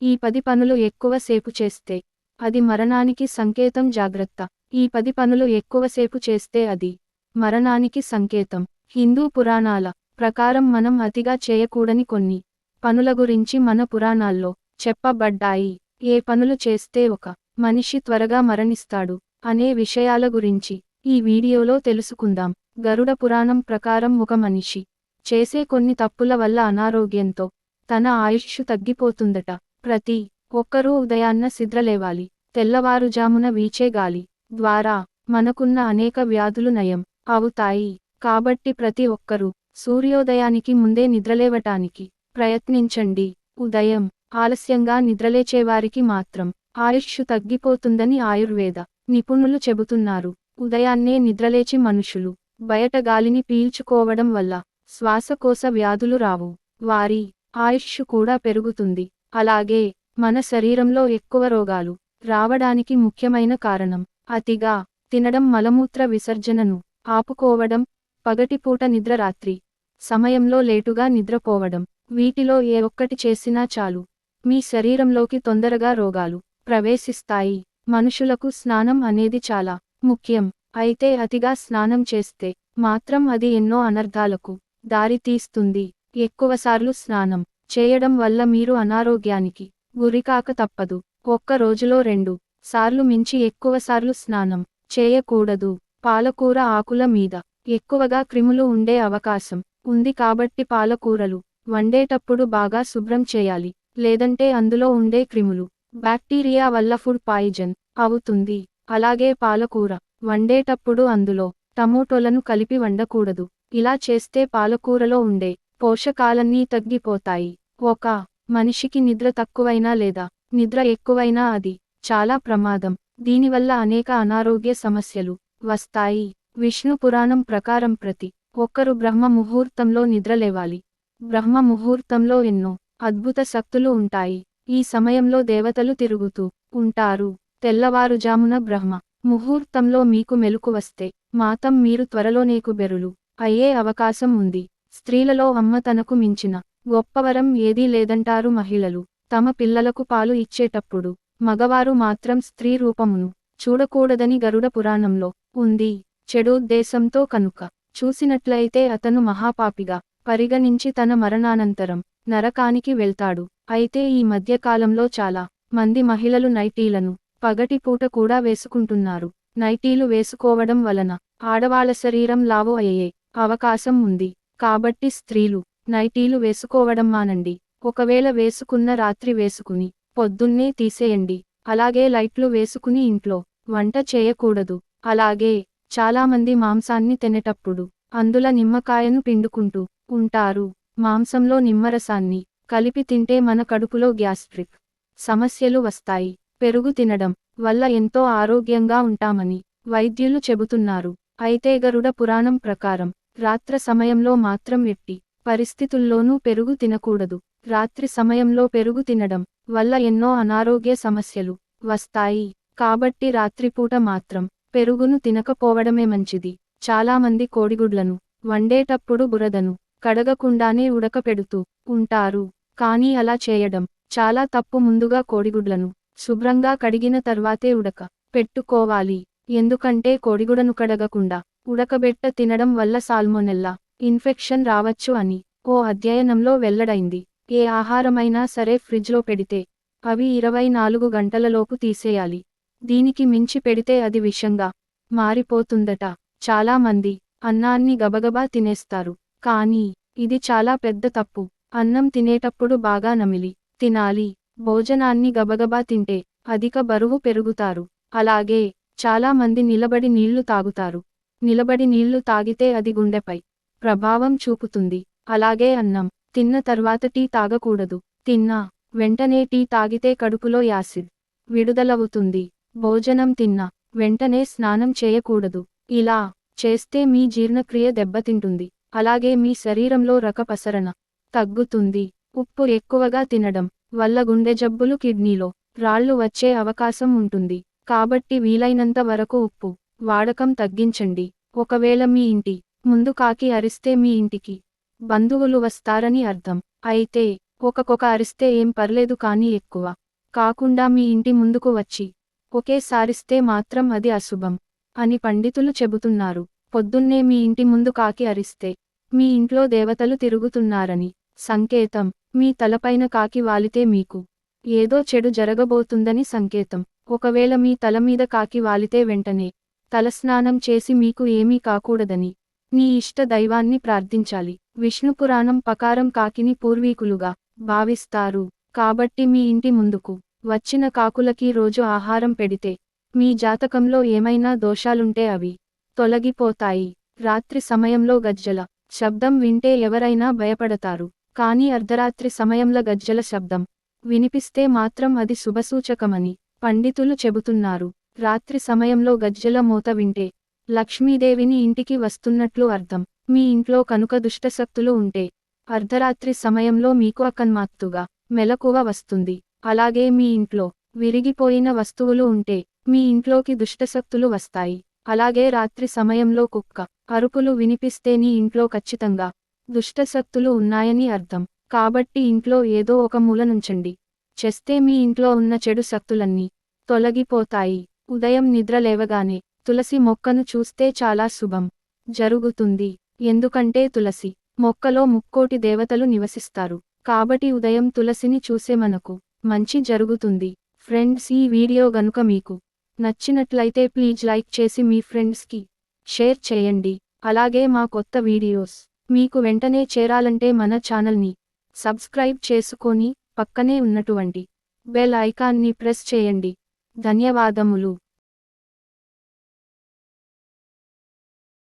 ఈ 10 పనులు ఎక్కువసేపు చేస్తే అది మరణానికి సంకేతం. జాగ్రత్త. ఈ 10 పనులు ఎక్కువసేపు చేస్తే అది మరణానికి సంకేతం. హిందూ పురాణాల ప్రకారం మనం అతిగా చేయకూడని కొన్ని పనుల గురించి మన పురాణాల్లో చెప్పబడ్డాయి. ఏ పనులు చేస్తే ఒక మనిషి త్వరగా మరణిస్తాడు అనే విషయాల గురించి ఈ వీడియోలో తెలుసుకుందాం. గరుడ పురాణం ప్రకారం ఒక మనిషి చేసే కొన్ని తప్పుల వల్ల అనారోగ్యంతో తన ఆయుష్షు తగ్గిపోతుందట. ప్రతి ఒక్కరూ ఉదయాన్న నిద్రలేవాలి. తెల్లవారుజామున వీచే గాలి ద్వారా మనకున్న అనేక వ్యాధులు నయం అవుతాయి. కాబట్టి ప్రతి ఒక్కరూ సూర్యోదయానికి ముందే నిద్రలేవటానికి ప్రయత్నించండి. ఉదయం ఆలస్యంగా నిద్రలేచేవారికి మాత్రం ఆయుష్షు తగ్గిపోతుందని ఆయుర్వేద నిపుణులు చెబుతున్నారు. ఉదయాన్నే నిద్రలేచి మనుషులు బయట గాలిని పీల్చుకోవడం వల్ల శ్వాసకోశ వ్యాధులు రావు. వారి ఆయుష్షు కూడా పెరుగుతుంది. అలాగే మన శరీరంలో ఎక్కువ రోగాలు రావడానికి ముఖ్యమైన కారణం అతిగా తినడం, మలమూత్ర విసర్జనను ఆపుకోవడం, పగటిపూట నిద్ర, రాత్రి సమయంలో లేటుగా నిద్రపోవడం. వీటిలో ఏ ఒక్కటి చేసినా చాలు మీ శరీరంలోకి తొందరగా రోగాలు ప్రవేశిస్తాయి. మనుషులకు స్నానం అనేది చాలా ముఖ్యం. అయితే అతిగా స్నానం చేస్తే మాత్రం అది ఎన్నో అనర్థాలకు దారి తీస్తుంది. ఎక్కువసార్లు స్నానం చేయడం వల్ల మీరు అనారోగ్యానికి గురికాక తప్పదు. ఒక్క రోజులో 2 సార్లు మించి ఎక్కువసార్లు స్నానం చేయకూడదు. పాలకూర ఆకుల మీద ఎక్కువగా క్రిములు ఉండే అవకాశం ఉంది కాబట్టి పాలకూరలు వండేటప్పుడు బాగా శుభ్రం చేయాలి. లేదంటే అందులో ఉండే క్రిములు బ్యాక్టీరియా వల్ల ఫుడ్ పాయిజన్ అవుతుంది. అలాగే పాలకూర వండేటప్పుడు అందులో టమోటోలను కలిపి వండకూడదు. ఇలా చేస్తే పాలకూరలో ఉండే పోషకాలన్నీ తగ్గిపోతాయి. ఒక మనిషికి నిద్ర తక్కువైనా లేదా నిద్ర ఎక్కువైనా అది చాలా ప్రమాదం. దీనివల్ల అనేక అనారోగ్య సమస్యలు వస్తాయి. విష్ణు పురాణం ప్రకారం ప్రతి ఒక్కరు బ్రహ్మ ముహూర్తంలో నిద్రలేవాలి. బ్రహ్మ ముహూర్తంలో ఎన్నో అద్భుత శక్తులు ఉంటాయి. ఈ సమయంలో దేవతలు తిరుగుతూ ఉంటారు. తెల్లవారుజామున బ్రహ్మ ముహూర్తంలో మీకు మెలుకు వస్తే మాతం మీరు త్వరలోనే కుబేరులు అయ్యే అవకాశం ఉంది. స్త్రీలలో అమ్మ తనకు మించిన గొప్పవరం ఏదీ లేదంటారు మహిళలు. తమ పిల్లలకు పాలు ఇచ్చేటప్పుడు మగవారు మాత్రం స్త్రీ రూపమును చూడకూడదని గరుడ పురాణంలో ఉంది. చెడు ఉద్దేశంతో కనుక చూసినట్లయితే అతను మహాపాపిగా పరిగణించి తన మరణానంతరం నరకానికి వెళ్తాడు. అయితే ఈ మధ్యకాలంలో చాలా మంది మహిళలు నైటీలను పగటిపూట కూడా వేసుకుంటున్నారు. నైటీలు వేసుకోవడం వలన ఆడవాళ్ల శరీరం లావు అయ్యే అవకాశం ఉంది. కాబట్టి స్త్రీలు నైటీలు వేసుకోవడం మానండి. ఒకవేళ వేసుకున్న రాత్రి వేసుకుని పొద్దున్నే తీసేయండి. అలాగే లైట్లు వేసుకుని ఇంట్లో వంట చేయకూడదు. అలాగే చాలామంది మాంసాన్ని తినేటప్పుడు అందుల నిమ్మకాయను పిండుకుంటూ ఉంటారు. మాంసంలో నిమ్మరసాన్ని కలిపి తింటే మన కడుపులో గ్యాస్ట్రిక్ సమస్యలు వస్తాయి. పెరుగు తినడం వల్ల ఎంతో ఆరోగ్యంగా ఉంటామని వైద్యులు చెబుతున్నారు. అయితే గరుడ పురాణం ప్రకారం రాత్రి సమయంలో మాత్రం ఎట్టి పరిస్థితుల్లోనూ పెరుగు తినకూడదు. రాత్రి సమయంలో పెరుగు తినడం వల్ల ఎన్నో అనారోగ్య సమస్యలు వస్తాయి. కాబట్టి రాత్రిపూట మాత్రం పెరుగును తినకపోవడమే మంచిది. చాలామంది కోడిగుడ్లను వండేటప్పుడు బురదను కడగకుండానే ఉడకపెడుతూ ఉంటారు. కానీ అలా చేయడం చాలా తప్పు. ముందుగా కోడిగుడ్లను శుభ్రంగా కడిగిన తర్వాతే ఉడక పెట్టుకోవాలి. ఎందుకంటే కోడిగుడను కడగకుండా ఉడకబెట్ట తినడం వల్ల సాల్మొనెల్లా ఇన్ఫెక్షన్ రావచ్చు అని ఓ అధ్యయనంలో వెల్లడైంది. ఏ ఆహారమైనా సరే ఫ్రిడ్జ్లో పెడితే అవి 24 గంటలలోపు తీసేయాలి. దీనికి మించి పెడితే అది విషంగా మారిపోతుందట. చాలామంది అన్నాన్ని గబగబా తినేస్తారు. కానీ ఇది చాలా పెద్ద తప్పు. అన్నం తినేటప్పుడు బాగా నమిలి తినాలి. భోజనాన్ని గబగబా తింటే అధిక బరువు పెరుగుతారు. అలాగే చాలా మంది నిలబడి నీళ్లు తాగుతారు. నిలబడి నీళ్లు తాగితే అది గుండెపై ప్రభావం చూపుతుంది. అలాగే అన్నం తిన్న తర్వాత టీ తాగకూడదు. తిన్నా వెంటనే టీ తాగితే కడుపులో యాసిడ్ విడుదలవుతుంది. భోజనం తిన్నా వెంటనే స్నానం చేయకూడదు. ఇలా చేస్తే మీ జీర్ణక్రియ దెబ్బతింటుంది. అలాగే మీ శరీరంలో రక్తపసరణ తగ్గుతుంది. ఉప్పు ఎక్కువగా తినడం వల్ల గుండె జబ్బులు, కిడ్నీలో రాళ్లు వచ్చే అవకాశం ఉంటుంది. కాబట్టి వీలైనంత వరకు ఉప్పు వాడకం తగ్గించండి. ఒకవేళ మీ ఇంటి ముందు కాకి అరిస్తే మీ ఇంటికి బంధువులు వస్తారని అర్థం. అయితే ఒక్కొక్క అరిస్తే ఏం పర్లేదు కానీ ఎక్కువ కాకుండా మీ ఇంటి ముందుకు వచ్చి ఒకేసారిస్తే మాత్రం అది అశుభం అని పండితులు చెబుతున్నారు. పొద్దున్నే మీ ఇంటి ముందు కాకి అరిస్తే మీ ఇంట్లో దేవతలు తిరుగుతున్నారని సంకేతం. మీ తలపైన కాకి వాలితే మీకు ఏదో చెడు జరగబోతుందని సంకేతం. ఒకవేళ మీ తల మీద కాకి వాలితే వెంటనే తలస్నానం చేసి మీకు ఏమీ కాకూడదని మీ ఇష్ట దైవాన్ని ప్రార్థించాలి. విష్ణు పురాణం ప్రకారం కాకిని పూర్వీకులుగా భావిస్తారు. కాబట్టి మీ ఇంటి ముందుకు వచ్చిన కాకులకి రోజు ఆహారం పెడితే మీ జాతకంలో ఏమైనా దోషాలుంటే అవి తొలగిపోతాయి. రాత్రి సమయంలో గజ్జల శబ్దం వింటే ఎవరైనా భయపడతారు. కానీ అర్ధరాత్రి సమయంలో గజ్జల శబ్దం వినిపిస్తే మాత్రం అది శుభసూచకమని పండితులు చెబుతున్నారు. రాత్రి సమయంలో గజ్జల మోత వింటే లక్ష్మీదేవిని ఇంటికి వస్తున్నట్లు అర్థం. మీ ఇంట్లో కనుక దుష్టశక్తులు ఉంటే అర్ధరాత్రి సమయంలో మీకు అకస్మాత్తుగా మెలకువ వస్తుంది. అలాగే మీ ఇంట్లో విరిగిపోయిన వస్తువులు ఉంటే మీ ఇంట్లోకి దుష్టశక్తులు వస్తాయి. అలాగే రాత్రి సమయంలో కుక్క అరుపులు వినిపిస్తే నీ ఇంట్లో ఖచ్చితంగా దుష్టశక్తులు ఉన్నాయని అర్థం. కాబట్టి ఇంట్లో ఏదో ఒక మూల నుంచండి చేస్తే మీ ఇంట్లో ఉన్న చెడు శక్తులన్నీ తొలగిపోతాయి. ఉదయం నిద్ర లేవగానే తులసి మొక్కను చూస్తే చాలా శుభం జరుగుతుంది. ఎందుకంటే తులసి మొక్కలో ముక్కోటి దేవతలు నివసిస్తారు. కాబట్టి ఉదయం తులసిని చూసే మనకు మంచి జరుగుతుంది. ఫ్రెండ్స్, ఈ వీడియో గనుక మీకు నచ్చినట్లయితే ప్లీజ్ లైక్ చేసి మీ ఫ్రెండ్స్కి షేర్ చేయండి. అలాగే మా కొత్త వీడియోస్ మీకు వెంటనే చేరాలంటే మన ఛానల్ని సబ్స్క్రైబ్ చేసుకొని పక్కనే ఉన్నటువంటి బెల్ ఐకాన్ని ప్రెస్ చేయండి. ధన్యవాదములు.